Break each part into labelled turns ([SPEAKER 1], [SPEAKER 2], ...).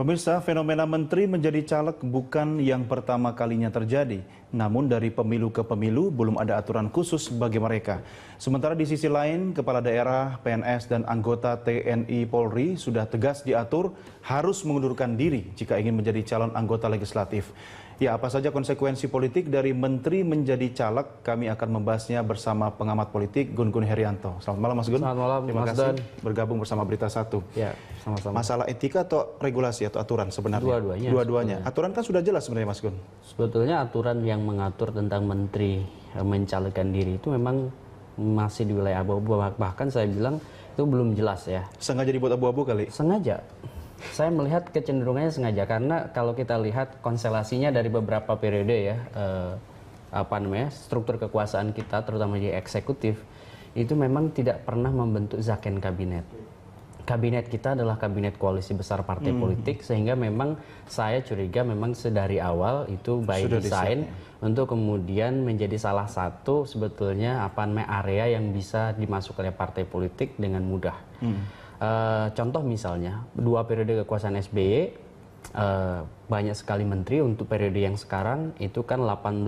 [SPEAKER 1] Pemirsa, fenomena menteri menjadi caleg bukan yang pertama kalinya terjadi. Namun dari pemilu ke pemilu belum ada aturan khusus bagi mereka. Sementara di sisi lain, kepala daerah, PNS, dan anggota TNI Polri sudah tegas diatur harus mengundurkan diri jika ingin menjadi calon anggota legislatif. Ya, apa saja konsekuensi politik dari menteri menjadi caleg? Kami akan membahasnya bersama pengamat politik Gun Gun Herianto. Selamat malam, Mas Gun.
[SPEAKER 2] Selamat malam,
[SPEAKER 1] Terima
[SPEAKER 2] Mas
[SPEAKER 1] kasih
[SPEAKER 2] Dan.
[SPEAKER 1] bergabung bersama Berita Satu.
[SPEAKER 2] Ya, sama-sama.
[SPEAKER 1] Masalah etika atau regulasi atau aturan sebenarnya?
[SPEAKER 2] Dua-duanya.
[SPEAKER 1] Dua-duanya. Aturan kan sudah jelas sebenarnya, Mas Gun.
[SPEAKER 2] Sebetulnya aturan yang mengatur tentang menteri mencalonkan diri itu memang masih di wilayah abu-abu. Bahkan saya bilang itu belum jelas ya.
[SPEAKER 1] Sengaja dibuat abu-abu kali?
[SPEAKER 2] Sengaja. Saya melihat kecenderungannya sengaja karena kalau kita lihat konstelasinya dari beberapa periode ya, struktur kekuasaan kita terutama di eksekutif itu memang tidak pernah membentuk zakon kabinet. Kabinet kita adalah kabinet koalisi besar partai politik sehingga memang saya curiga memang sedari awal itu by design untuk kemudian menjadi salah satu sebetulnya area yang bisa dimasuk oleh partai politik dengan mudah. Contoh misalnya 2 periode kekuasaan SBY banyak sekali menteri, untuk periode yang sekarang itu kan 18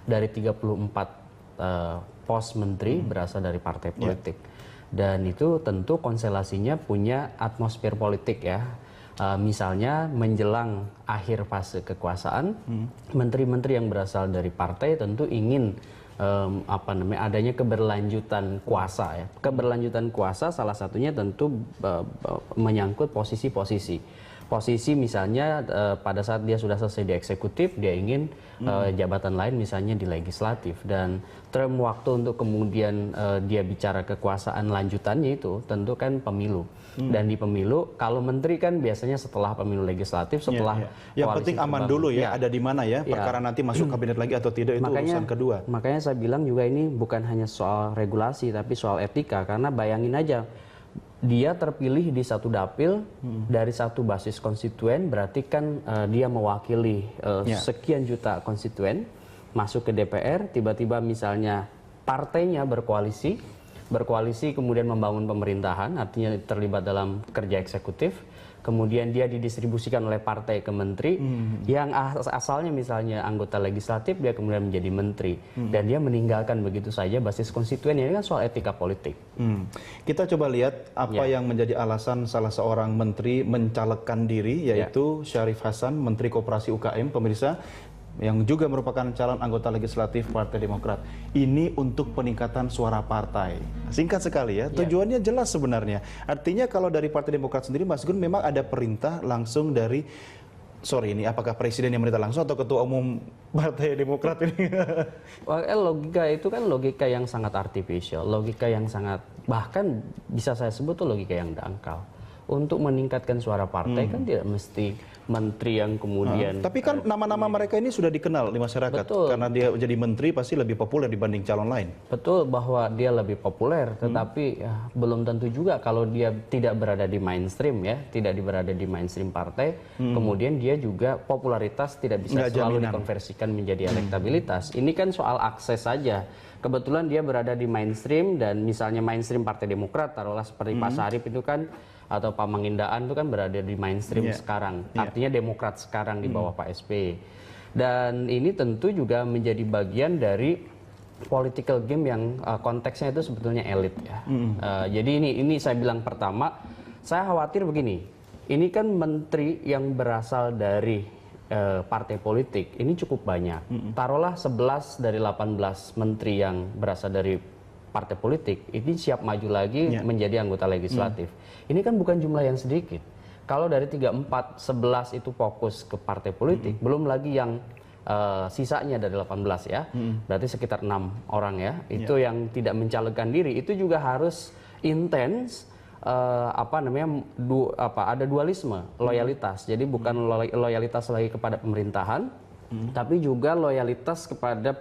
[SPEAKER 2] dari 34 pos menteri berasal dari partai politik. Dan itu tentu konstelasinya punya atmosfer politik ya. Misalnya menjelang akhir fase kekuasaan, menteri-menteri yang berasal dari partai tentu ingin adanya keberlanjutan kuasa ya. Keberlanjutan kuasa salah satunya tentu menyangkut posisi-posisi. Posisi misalnya pada saat dia sudah selesai di eksekutif, dia ingin jabatan lain misalnya di legislatif, dan term waktu untuk kemudian dia bicara kekuasaan lanjutannya itu tentu kan pemilu. Dan di pemilu kalau menteri kan biasanya setelah pemilu legislatif, setelah
[SPEAKER 1] yang penting aman dulu ya, ada di mana ya, perkara nanti masuk kabinet lagi atau tidak itu urusan kedua.
[SPEAKER 2] Makanya saya bilang juga ini bukan hanya soal regulasi tapi soal etika, karena bayangin aja dia terpilih di satu dapil dari satu basis konstituen, berarti kan dia mewakili sekian juta konstituen masuk ke DPR, tiba-tiba misalnya partainya berkoalisi kemudian membangun pemerintahan, artinya terlibat dalam kerja eksekutif, kemudian dia didistribusikan oleh partai ke menteri yang asalnya misalnya anggota legislatif, dia kemudian menjadi menteri dan dia meninggalkan begitu saja basis konstituen. Ini kan soal etika politik.
[SPEAKER 1] Kita coba lihat apa yang menjadi alasan salah seorang menteri mencalekkan diri, yaitu Syarif Hasan, Menteri Koperasi UKM, pemirsa, yang juga merupakan calon anggota legislatif Partai Demokrat. Ini untuk peningkatan suara partai. Singkat sekali ya, tujuannya jelas sebenarnya. Artinya kalau dari Partai Demokrat sendiri, Mas Gun, memang ada perintah langsung dari, ini apakah presiden yang merintah langsung atau ketua umum Partai Demokrat ini?
[SPEAKER 2] Logika itu kan logika yang sangat artificial, logika yang sangat, bahkan bisa saya sebut tuh logika yang dangkal. Untuk meningkatkan suara partai kan tidak mesti menteri yang kemudian.
[SPEAKER 1] Tapi kan nama-nama mereka ini sudah dikenal di masyarakat.
[SPEAKER 2] Betul.
[SPEAKER 1] Karena dia jadi menteri pasti lebih populer dibanding calon lain.
[SPEAKER 2] Betul bahwa dia lebih populer, tetapi belum tentu juga kalau dia tidak berada di mainstream ya, tidak berada di mainstream partai, kemudian dia juga popularitas tidak bisa selalu dikonversikan menjadi elektabilitas. Ini kan soal akses saja. Kebetulan dia berada di mainstream, dan misalnya mainstream Partai Demokrat, taruhlah seperti Pak Sarip itu kan, atau Pak Mangindaan itu kan berada di mainstream sekarang. Artinya Demokrat sekarang di bawah Pak SBY. Dan ini tentu juga menjadi bagian dari political game yang konteksnya itu sebetulnya elit ya. Jadi ini saya bilang pertama, saya khawatir begini. Ini kan menteri yang berasal dari partai politik, ini cukup banyak. Taruhlah 11 dari 18 menteri yang berasal dari partai politik, ini siap maju lagi menjadi anggota legislatif. Ini kan bukan jumlah yang sedikit. Kalau dari 34, 11 itu fokus ke partai politik, belum lagi yang sisanya dari 18 ya, berarti sekitar 6 orang ya, itu yang tidak mencalonkan diri, itu juga harus intens. Ada dualisme loyalitas, jadi bukan loyalitas lagi kepada pemerintahan, tapi juga loyalitas kepada